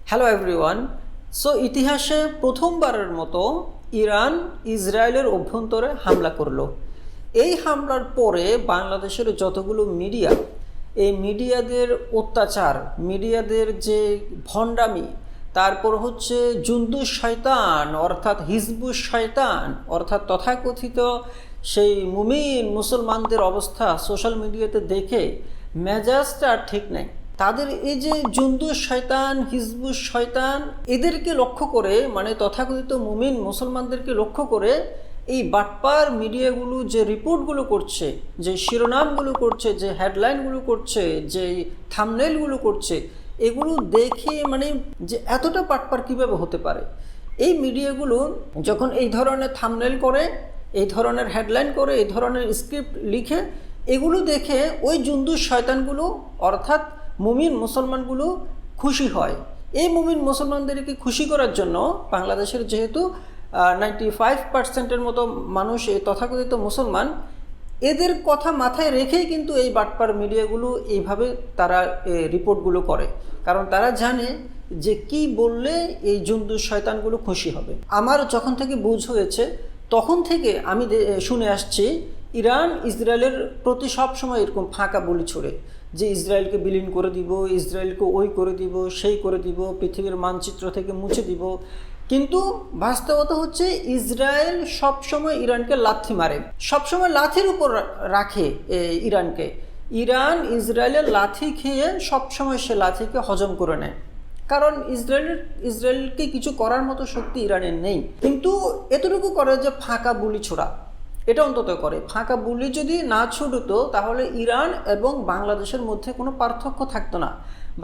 Hello everyone. So ইতিহাসে প্রথমবারের মতো ইরান ইসরায়েলের অভ্যন্তরে হামলা করলো। এই হামলার পরে বাংলাদেশের যতগুলো মিডিয়া, এই মিডিয়াদের অত্যাচার, মিডিয়াদের যে ভণ্ডামি, তারপর হচ্ছে জুন্দুস শয়তান অর্থাৎ হিজবুস শয়তান অর্থাৎ তথাকথিত সেই মুমিন মুসলমানদের অবস্থা সোশ্যাল মিডিয়াতে দেখে মেজাজটা আর ঠিক নেই। তাদের এই যে জুন্দুস শয়তান, হিজবুস শয়তান, এদেরকে লক্ষ্য করে, মানে তথাকথিত মুমিন মুসলমানদেরকে লক্ষ্য করে এই বাটপার মিডিয়াগুলো যে রিপোর্টগুলো করছে, যে শিরোনামগুলো করছে, যে হেডলাইনগুলো করছে, যে থাম্বনেইলগুলো করছে, এগুলো দেখে মানে যে এতটা বাটপার কীভাবে হতে পারে। এই মিডিয়াগুলো যখন এই ধরনের থাম্বনেইল করে, এই ধরনের হেডলাইন করে, এই ধরনের স্ক্রিপ্ট লিখে, এগুলো দেখে ওই জুন্দুস শয়তানগুলো অর্থাৎ মুমিন মুসলমানগুলো খুশি হয়। এই মুমিন মুসলমানদেরকে খুশি করার জন্য বাংলাদেশের যেহেতু 95% মতো মানুষ এই তথাকথিত মুসলমান, এদের কথা মাথায় রেখেই কিন্তু এই বাটপার মিডিয়াগুলো এইভাবে তারা রিপোর্টগুলো করে, কারণ তারা জানে যে কি বললে এই জুন্দুস শয়তানগুলো খুশি হবে। আমার যখন থেকে বুঝ হয়েছে তখন থেকে আমি শুনে আসছি ইরান ইসরায়েলের প্রতি সবসময় এরকম ফাঁকা বলি ছড়ে যে ইসরায়েলকে বিলীন করে দিব, ইসরায়েলকে ওই করে দিব, সেই করে দিব, পৃথিবীর মানচিত্র থেকে মুছে দিব। কিন্তু বাস্তবতা হচ্ছে ইসরায়েল সবসময় ইরানকে লাথি মারে, সবসময় লাথির উপর রাখে ইরানকে। ইরান ইসরায়েলের লাথি খেয়ে সবসময় সে লাথিকে হজম করে নেয়, কারণ ইসরায়েলকে কিছু করার মতো শক্তি ইরানের নেই। কিন্তু এতটুকু করে যে ফাঁকা বুলি ছোড়া, এটা অন্তত করে। ফাঁকা বুলি যদি না ছুটতো তাহলে ইরান এবং বাংলাদেশের মধ্যে কোনো পার্থক্য থাকতো না।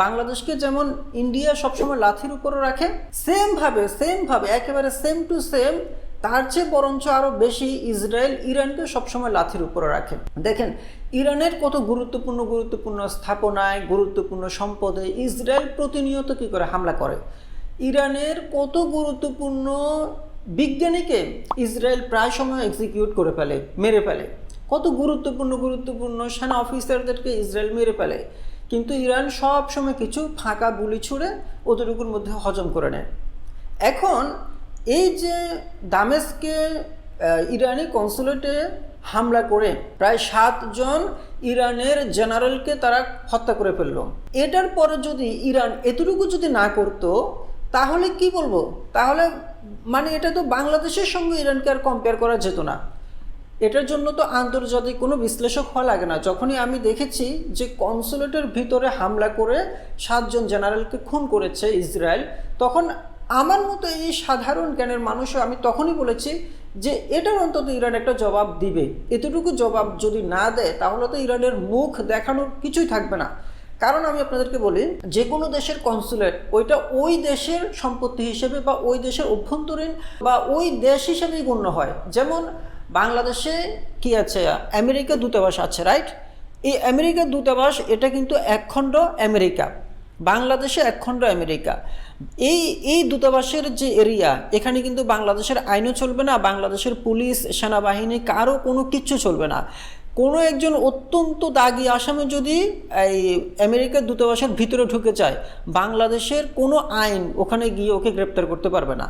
বাংলাদেশকে যেমন ইন্ডিয়া সবসময় লাথির উপরে রাখে, সেমভাবে একেবারে সেম টু সেম, তার চেয়ে বরঞ্চ আরও বেশি ইসরায়েল ইরানকে সবসময় লাথির উপরে রাখে। দেখেন ইরানের কত গুরুত্বপূর্ণ স্থাপনায়, গুরুত্বপূর্ণ সম্পদে ইসরায়েল প্রতিনিয়ত কী করে হামলা করে। ইরানের কত গুরুত্বপূর্ণ বিজ্ঞানীকে ইসরায়েল প্রায় সময় এক্সিকিউট করে ফেলে, মেরে ফেলে। কত গুরুত্বপূর্ণ সেনা অফিসারদেরকে ইসরায়েল মেরে ফেলে, কিন্তু ইরান সব সময় কিছু ফাঁকা বুলি ছুড়ে ওদেরগুলোর মধ্যে হজম করে নেয়। এখন এই যে দামেস্কে ইরানি কনসুলেটে হামলা করে প্রায় 7 জন ইরানের জেনারেলকে তারা হত্যা করে ফেলল, এটার পরে যদি ইরান এতটুকু যদি না করতো তাহলে কি বলবো, তাহলে মানে এটা তো বাংলাদেশের সঙ্গে ইরানকে আর কম্পেয়ার করা যেত না। এটার জন্য তো আন্তর্জাতিক কোনো বিশ্লেষক হওয়া লাগে না। যখনই আমি দেখেছি যে কনসুলেটের ভিতরে হামলা করে 7 জন জেনারেলকে খুন করেছে ইসরায়েল, তখন আমার মতো এই সাধারণ জ্ঞানের মানুষও আমি তখনই বলেছি যে এটার অন্তত ইরান একটা জবাব দিবে। এতটুকু জবাব যদি না দেয় তাহলে তো ইরানের মুখ দেখানোর কিছুই থাকবে না। কারণ আমি আপনাদেরকে বলি, যে কোনো দেশের কনসুলেট ওইটা ওই দেশের সম্পত্তি হিসেবে বা ওই দেশের অভ্যন্তরীণ বা ওই দেশ হিসেবেই গণ্য হয়। যেমন বাংলাদেশে কি আছে, আমেরিকা দূতাবাস আছে, রাইট? এই আমেরিকার দূতাবাস এটা কিন্তু একখণ্ড আমেরিকা, বাংলাদেশে একখণ্ড আমেরিকা। এই দূতাবাসের যে এরিয়া, এখানে কিন্তু বাংলাদেশের আইনও চলবে না, বাংলাদেশের পুলিশ সেনাবাহিনী কারো কোনো কিচ্ছু চলবে না। কোনো একজন অত্যন্ত দাগী আসামি যদি এই আমেরিকার দূতাবাসের ভিতরে ঢুকে যায়, বাংলাদেশের কোনো আইন ওখানে গিয়ে ওকে গ্রেপ্তার করতে পারবে না।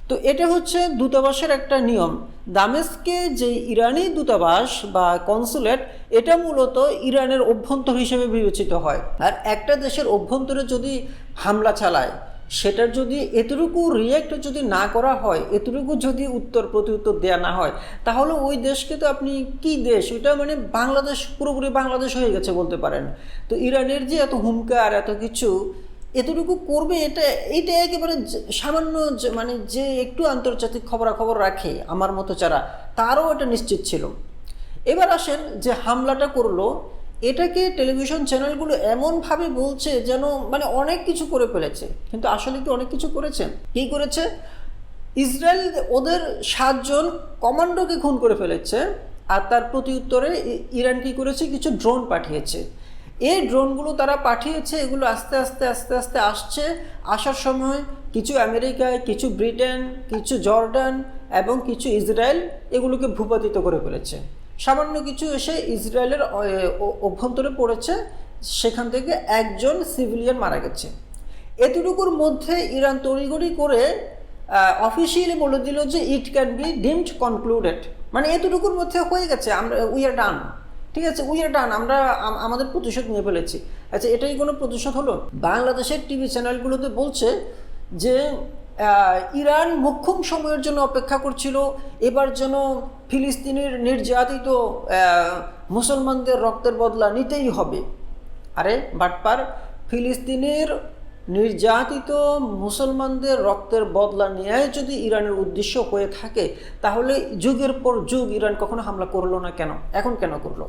তো এটা হচ্ছে দূতাবাসের একটা নিয়ম। দামেস্কে যে ইরানি দূতাবাস বা কনসুলেট, এটা মূলত ইরানের অভ্যন্তর হিসেবে বিবেচিত হয়। আর একটা দেশের অভ্যন্তরে যদি হামলা চালায়, সেটার যদি এতটুকু রিয়্যাক্ট যদি না করা হয়, এতটুকু যদি উত্তর প্রত্যুত্তর দেওয়া না হয়, তাহলে ওই দেশকে তো আপনি কি দেশ, ওইটা মানে বাংলাদেশ, পুরোপুরি বাংলাদেশ হয়ে গেছে বলতে পারেন। তো ইরানের যে এত হুমকার, এত কিছু এতটুকু করবে, এইটা একেবারে সামান্য, মানে যে একটু আন্তর্জাতিক খবরাখবর রাখে আমার মতো যারা, তারও এটা নিশ্চিত ছিল। এবার আসেন যে হামলাটা করলো, এটাকে টেলিভিশন চ্যানেলগুলো এমনভাবে বলছে যেন মানে অনেক কিছু করে ফেলেছে, কিন্তু আসলে কি অনেক কিছু করেছে? কী করেছে? ইসরায়েল ওদের 7 জন কমান্ডোকে খুন করে ফেলেছে, আর তার প্রতি উত্তরে ইরান কী করেছে? কিছু ড্রোন পাঠিয়েছে। এই ড্রোনগুলো তারা পাঠিয়েছে, এগুলো আস্তে আস্তে আসছে। আসার সময় কিছু আমেরিকায়, কিছু ব্রিটেন, কিছু জর্ডান এবং কিছু ইসরায়েল এগুলোকে ভূপাতিত করে ফেলেছে। সামান্য কিছু এসে ইসরায়েলের অভ্যন্তরে পড়েছে, সেখান থেকে একজন সিভিলিয়ান মারা গেছে। এতটুকুর মধ্যে ইরান তড়িঘড়ি করে অফিসিয়ালি বলে দিল যে it can be deemed concluded, মানে এতটুকুর মধ্যে হয়ে গেছে, আমরা উই আর ডান, ঠিক আছে, উই আর ডান, আমরা আমাদের প্রতিশোধ নিয়ে ফেলেছি। আচ্ছা, এটাই কোনো প্রতিশোধ হলো? বাংলাদেশের টিভি চ্যানেলগুলোতে বলছে যে ইরান মোক্ষম সময়ের জন্য অপেক্ষা করছিল, এবার যেন ফিলিস্তিনের নির্যাতিত মুসলমানদের রক্তের বদলা নিতেই হবে। আরে বাটপার, ফিলিস্তিনের নির্যাতিত মুসলমানদের রক্তের বদলা নেওয়াই যদি ইরানের উদ্দেশ্য হয়ে থাকে, তাহলে যুগের পর যুগ ইরান কখনো হামলা করলো না কেন? এখন কেন করলো?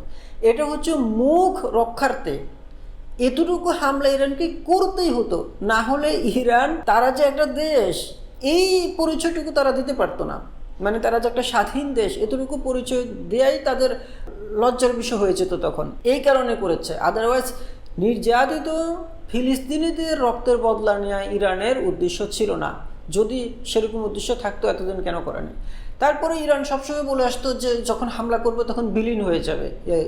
এটা হচ্ছে মুখ রক্ষার্থে এতটুকু হামলা ইরানকে করতেই হতো, না হলে ইরান তারা যে একটা দেশ এই পরিচয়টুকু তারা দিতে পারতো না, মানে তারা যে একটা স্বাধীন দেশ এতটুকু পরিচয় দেয়াই তাদের লজ্জার বিষয় হয়েছে। তো তখন এই কারণে করেছে, আদারওয়াইজ নির্যাতিত ফিলিস্তিনিদের রক্তের বদলা নেওয়া ইরানের উদ্দেশ্য ছিল না। যদি সেরকম উদ্দেশ্য থাকতো এতদিন কেন করেনি? তারপরে ইরান সবসময় বলে আসতো যে যখন হামলা করবে তখন বিলীন হয়ে যাবে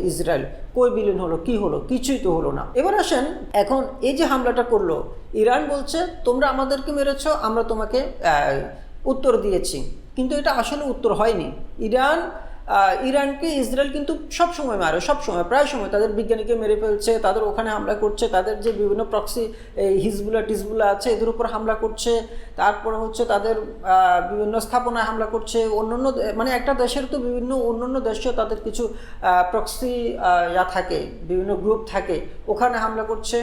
ইসরায়েল। কই বিলীন হলো? কি হলো? কিছুই তো হলো না। এবার আসেন, এখন এই যে হামলাটা করলো, ইরান বলছে তোমরা আমাদেরকে মেরেছ, আমরা তোমাকে উত্তর দিয়েছি, কিন্তু এটা আসলে উত্তর হয়নি। ইরানকে ইসরায়েল কিন্তু সবসময় মারে, সবসময়, প্রায় সময় তাদের বিজ্ঞানীকে মেরে ফেলছে, তাদের ওখানে হামলা করছে, তাদের যে বিভিন্ন প্রক্সি হিজবুল্লাহ আছে এদের উপর হামলা করছে, তারপরে হচ্ছে তাদের বিভিন্ন স্থাপনায় হামলা করছে। অন্যান্য মানে একটা দেশের তো বিভিন্ন অন্যান্য দেশেও তাদের কিছু প্রক্সি থাকে, বিভিন্ন গ্রুপ থাকে, ওখানে হামলা করছে।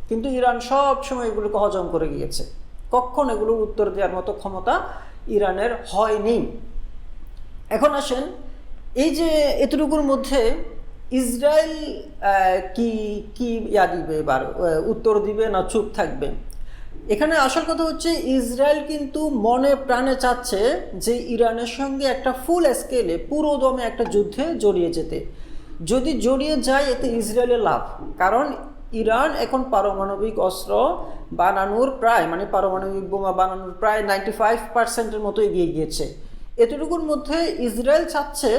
কিন্তু ইরান সব সময় এগুলোকে হজম করে গিয়েছে, কখন এগুলোর উত্তর দেওয়ার মতো ক্ষমতা ইরানের হয়নি। এখন আসেন, এই যে এতটুকুর মধ্যে ইসরায়েল কি কি দিবে, এবার উত্তর দিবে না চুপ থাকবে? এখানে আসল কথা হচ্ছে ইসরায়েল কিন্তু মনে প্রাণে চাচ্ছে যে ইরানের সঙ্গে একটা ফুল স্কেলে পুরো দমে একটা যুদ্ধে জড়িয়ে যেতে। যদি জড়িয়ে যায় এতে ইসরায়েলের লাভ, কারণ ইরান এখন পারমাণবিক অস্ত্র বানানোর প্রায়, মানে পারমাণবিক বোমা বানানোর প্রায় 95% মতো এগিয়ে গিয়েছে। এতটুকুর মধ্যে ইসরায়েল চাচ্ছে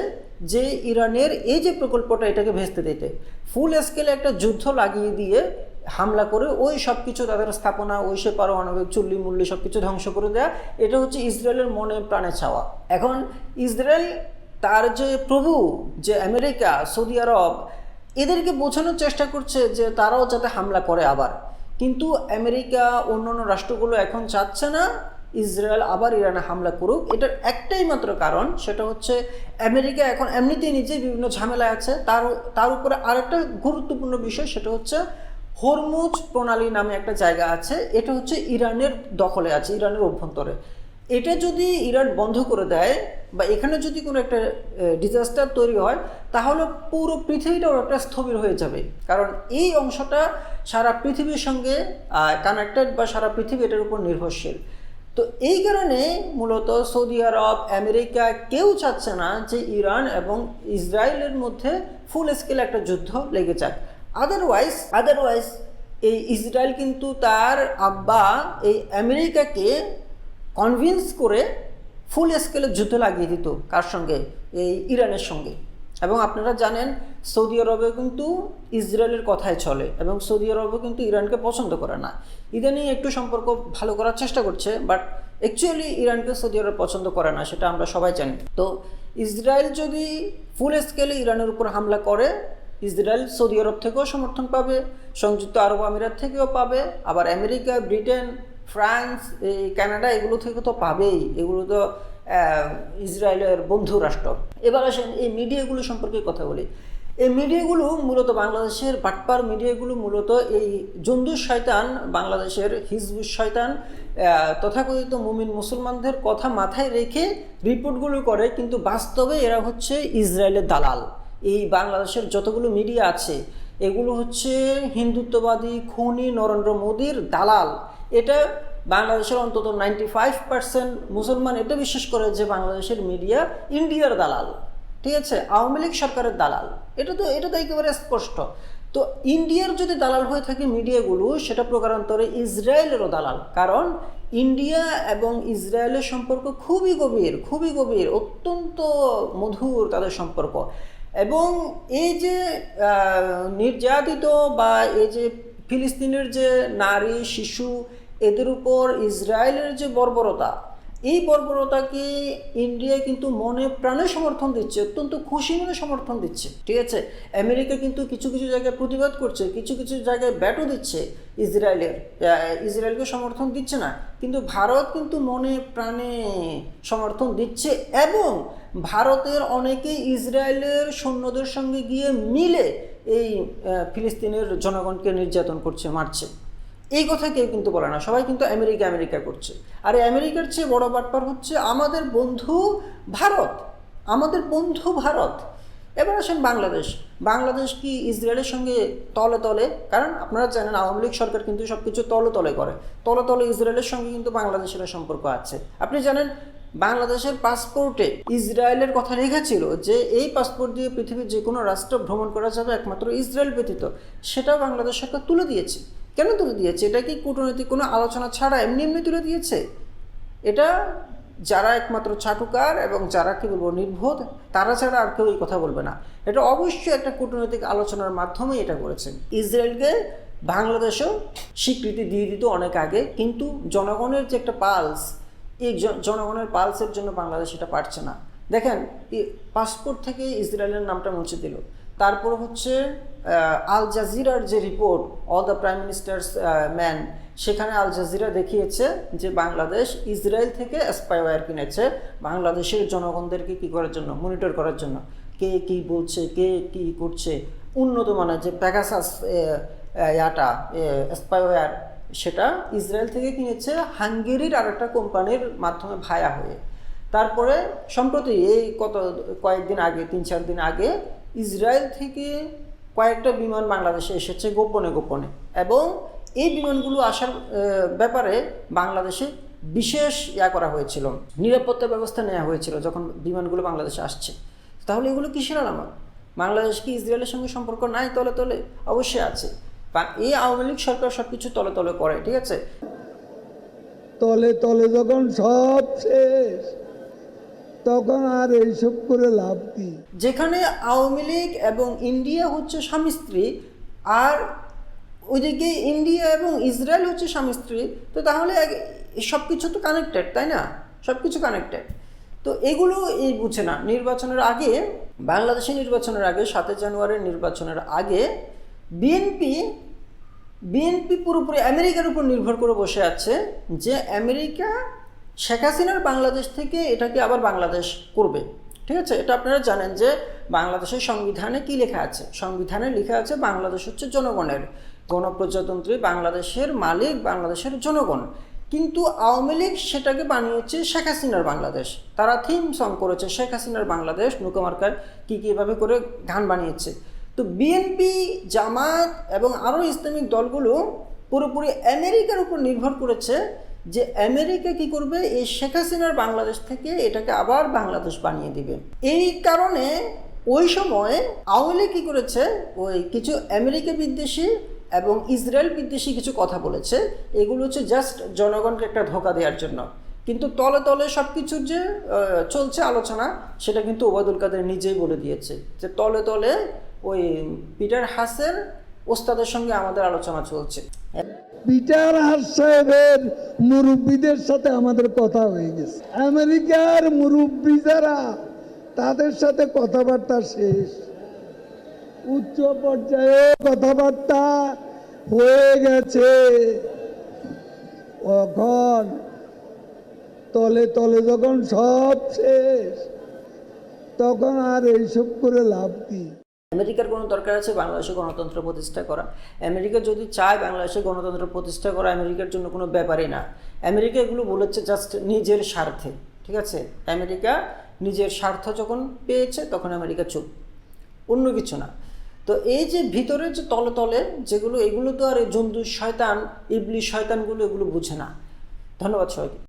যে ইরানের এই যে প্রকল্পটা এটাকে ভেস্তে দিতে, ফুল স্কেলে একটা যুদ্ধ লাগিয়ে দিয়ে হামলা করে ওই সব কিছু তাদের স্থাপনা, ওই সে পারমাণবিক চুল্লি মুল্লি সব কিছু ধ্বংস করে দেয়া, এটা হচ্ছে ইসরায়েলের মনে প্রাণে চাওয়া। এখন ইসরায়েল তার যে প্রভু যে আমেরিকা, সৌদি আরব, এদেরকে বোঝানোর চেষ্টা করছে যে তারাও যাতে হামলা করে আবার, কিন্তু আমেরিকা অন্যান্য রাষ্ট্রগুলো এখন চাচ্ছে না ইসরায়েল আবার ইরানে হামলা করুক। এটার একটাই মাত্র কারণ, সেটা হচ্ছে আমেরিকা এখন এমনিতেই নিজে বিভিন্ন ঝামেলায় আছে, তার উপরে আরেকটা গুরুত্বপূর্ণ বিষয়, সেটা হচ্ছে হরমুজ প্রণালী নামে একটা জায়গা আছে, এটা হচ্ছে ইরানের দখলে আছে, ইরানের অভ্যন্তরে। এটা যদি ইরান বন্ধ করে দেয় বা এখানে যদি কোনো একটা ডিজাস্টার তৈরি হয়, তাহলে পুরো পৃথিবীটাও একটা স্থবির হয়ে যাবে, কারণ এই অংশটা সারা পৃথিবীর সঙ্গে কানেক্টেড বা সারা পৃথিবী এটার উপর নির্ভরশীল। তো এই কারণে মূলত সৌদি আরব, আমেরিকা কেউ চাচ্ছে না যে ইরান এবং ইসরায়েলের মধ্যে ফুল স্কেল একটা যুদ্ধ লেগে যাক। আদারওয়াইজ এই ইসরায়েল কিন্তু তার আব্বা এই আমেরিকাকে কনভিন্স করে ফুল স্কেলে যুদ্ধ লাগিয়ে দিত। কার সঙ্গে? এই ইরানের সঙ্গে। এবং আপনারা জানেন সৌদি আরবে কিন্তু ইসরায়েলের কথাই চলে, এবং সৌদি আরবও কিন্তু ইরানকে পছন্দ করে না। ইদানিং একটু সম্পর্ক ভালো করার চেষ্টা করছে, বাট অ্যাকচুয়ালি ইরানকে সৌদি আরব পছন্দ করে না, সেটা আমরা সবাই জানি। তো ইসরায়েল যদি ফুল স্কেলে ইরানের উপর হামলা করে, ইসরায়েল সৌদি আরব থেকেও সমর্থন পাবে, সংযুক্ত আরব আমিরাত থেকেও পাবে, আবার আমেরিকা, ব্রিটেন, ফ্রান্স, এই কানাডা এগুলো থেকে তো পাবেই, এগুলো তো ইসরায়েলের বন্ধু রাষ্ট্র। এবার আসেন এই মিডিয়াগুলো সম্পর্কে কথা বলি। এই মিডিয়াগুলো মূলত বাংলাদেশের বাটপার মিডিয়াগুলো মূলত এই জন্দুর শয়তান, বাংলাদেশের হিজবুর শয়তান, তথাকথিত মুমিন মুসলমানদের কথা মাথায় রেখে রিপোর্টগুলো করে, কিন্তু বাস্তবে এরা হচ্ছে ইসরায়েলের দালাল। এই বাংলাদেশের যতগুলো মিডিয়া আছে এগুলো হচ্ছে হিন্দুত্ববাদী খুনি নরেন্দ্র মোদীর দালাল। এটা বাংলাদেশের অন্তত 95% মুসলমান এটা বিশ্বাস করে যে বাংলাদেশের মিডিয়া ইন্ডিয়ার দালাল, ঠিক আছে, আওয়ামী লীগ সরকারের দালাল। এটা তো একেবারে স্পষ্ট। তো ইন্ডিয়ার যদি দালাল হয়ে থাকে মিডিয়াগুলো, সেটা প্রকারান্তরে ইসরায়েলেরও দালাল, কারণ ইন্ডিয়া এবং ইসরায়েলের সম্পর্ক খুবই গভীর, অত্যন্ত মধুর তাদের সম্পর্ক। এবং এই যে নির্যাতিত বা এই যে ফিলিস্তিনের যে নারী, শিশু, এদের উপর ইসরায়েলের যে বর্বরতা, এই বর্বরতাকে ইন্ডিয়া কিন্তু মনে প্রাণে সমর্থন দিচ্ছে, অত্যন্ত খুশি মনে সমর্থন দিচ্ছে। ঠিক আছে, আমেরিকা কিন্তু কিছু কিছু জায়গায় প্রতিবাদ করছে, কিছু কিছু জায়গায় ব্যাটও দিচ্ছে ইসরায়েলকে সমর্থন দিচ্ছে না, কিন্তু ভারত কিন্তু মনে প্রাণে সমর্থন দিচ্ছে। এবং ভারতের অনেকে ইসরায়েলের সৈন্যদের সঙ্গে গিয়ে মিলে এই ফিলিস্তিনের জনগণকে নির্যাতন করছে, মারছে। এই কথা কেউ কিন্তু বলে না, সবাই কিন্তু আমেরিকা আমেরিকা করছে। আর আমেরিকার চেয়ে বড় বাটপার হচ্ছে আমাদের বন্ধু ভারত, আমাদের বন্ধু ভারত। এবার আসেন বাংলাদেশ কি ইসরায়েলের সঙ্গে তলে তলে, কারণ আপনারা জানেন আওয়ামী লীগ সরকার কিন্তু সব কিছু তলে তলে করে, তলে তলে ইসরায়েলের সঙ্গে কিন্তু বাংলাদেশের সম্পর্ক আছে। আপনি জানেন বাংলাদেশের পাসপোর্টে ইসরায়েলের কথা লেখা ছিল যে এই পাসপোর্ট দিয়ে পৃথিবীর যে কোনো রাষ্ট্র ভ্রমণ করা যাবে একমাত্র ইসরায়েল ব্যতীত। সেটাও বাংলাদেশ সরকার তুলে দিয়েছে। কেন তুলে দিয়েছে? এটা কি কূটনৈতিক কোনো আলোচনা ছাড়া এমনি এমনি তুলে দিয়েছে? এটা যারা একমাত্র চাটুকার এবং যারা কি বলবো নির্বোধ, তারা ছাড়া আর কেউ এই কথা বলবে না। এটা অবশ্যই একটা কূটনৈতিক আলোচনার মাধ্যমে এটা করেছেন। ইসরায়েলকে বাংলাদেশও স্বীকৃতি দিয়ে দিত অনেক আগে, কিন্তু জনগণের যে একটা পালস, এই জনগণের পালসের জন্য বাংলাদেশ এটা পারছে না। দেখেন, পাসপোর্ট থেকে ইসরায়েলের নামটা মুছে দিল। তারপর হচ্ছে আল জাজিরার যে report all the prime ministers man, সেখানে আল জাজিরা দেখিয়েছে যে বাংলাদেশ ইসরায়েল থেকে স্পাইওয়্যার কিনেছে বাংলাদেশের জনগণদেরকে কী করার জন্য, মনিটর করার জন্য, কে কী বলছে, কে কী করছে। উন্নত মানের যে প্যাগাসাস স্পাইওয়্যার, সেটা ইসরায়েল থেকে কিনেছে হাঙ্গেরির আরেকটা কোম্পানির মাধ্যমে ভায়া হয়ে। তারপরে সম্প্রতি এই কয়েকদিন আগে, 3-4 দিন আগে ইসরায়েল থেকে কয়েকটা বিমান বাংলাদেশে এসেছে গোপনে গোপনে, এবং এই বিমানগুলো আসার ব্যাপারে বাংলাদেশে বিশেষ করা হয়েছিল, নিরাপত্তা ব্যবস্থা নেওয়া হয়েছিল যখন বিমানগুলো বাংলাদেশে আসছে। তাহলে এগুলো কিসের আলামত? বাংলাদেশ কি ইসরায়েলের সঙ্গে সম্পর্ক নাই? তলে তলে অবশ্যই আছে। এই আওয়ামী লীগ সরকার সব কিছু তলে তলে করে। ঠিক আছে, তলে তলে যখন সব শেষ, তখন আর এইসব করে লাভ কি? যেখানে আওয়ামী লীগ এবং ইন্ডিয়া হচ্ছে স্বামী স্ত্রী, আর ওইদিকে ইন্ডিয়া এবং ইসরায়েল হচ্ছে স্বামী স্ত্রী, তো তাহলে সব কিছু তো কানেক্টেড, তাই না? সব কিছু কানেক্টেড। তো এগুলো বুঝে না। নির্বাচনের আগে, বাংলাদেশের নির্বাচনের আগে, 7 জানুয়ারির নির্বাচনের আগে বিএনপি পুরোপুরি আমেরিকার উপর নির্ভর করে বসে আছে যে আমেরিকা শেখ হাসিনার বাংলাদেশ থেকে এটাকে আবার বাংলাদেশ করবে। ঠিক আছে, এটা আপনারা জানেন যে বাংলাদেশের সংবিধানে কি লেখা আছে? সংবিধানে লেখা আছে বাংলাদেশ হচ্ছে জনগণের, গণপ্রজাতন্ত্রী বাংলাদেশের মালিক বাংলাদেশের জনগণ। কিন্তু আওয়ামী লীগ সেটাকে বানিয়েছে শেখ হাসিনার বাংলাদেশ। তারা থিম সং করেছে শেখ হাসিনার বাংলাদেশ, নৌকামার্কায় কীভাবে করে গান বানিয়েছে। তো বিএনপি, জামাত এবং আরও ইসলামিক দলগুলো পুরোপুরি আমেরিকার উপর নির্ভর করেছে যে আমেরিকা কি করবে, এই শেখ হাসিনার বাংলাদেশ থেকে এটাকে আবার বাংলাদেশ বানিয়ে দিবে। এই কারণে ওই সময় আওয়ামী লীগ কী করেছে, ওই কিছু আমেরিকা বিদ্বেষী এবং ইসরায়েল বিদ্বেষী কিছু কথা বলেছে। এগুলো হচ্ছে জাস্ট জনগণকে একটা ধোঁকা দেওয়ার জন্য। কিন্তু তলে তলে সব কিছুর যে চলছে আলোচনা, সেটা কিন্তু ওবায়দুল কাদের নিজেই বলে দিয়েছে যে তলে তলে ওই পিটার হাসের ওস্তাদের সঙ্গে আমাদের আলোচনা চলছে। পিটার হাস সাহেবের মুরব্বীদের সাথে আমাদের কথা হয়ে গেছে। আমেরিকার মুরব্বী যারা, তাদের সাথে কথাবার্তা শেষ, উচ্চ পর্যায়ে কথাবার্তা হয়ে গেছে। এখন তলে তলে যখন সব শেষ, তখন আর এইসব করে লাভ কি? আমেরিকার কোনো দরকার আছে বাংলাদেশে গণতন্ত্র প্রতিষ্ঠা করা? আমেরিকা যদি চায় বাংলাদেশে গণতন্ত্র প্রতিষ্ঠা করা, আমেরিকার জন্য কোনো ব্যাপারই না। আমেরিকা এগুলো বলেছে জাস্ট নিজের স্বার্থে। ঠিক আছে, আমেরিকা নিজের স্বার্থ যখন পেয়েছে তখন আমেরিকা চুপ, অন্য কিছু না। তো এই যে ভিতরে যে তলে তলে যেগুলো, এগুলো তো আর জন্তু শয়তান, ইবলিশ শয়তানগুলো এগুলো বুঝে না। ধন্যবাদ সবাইকে।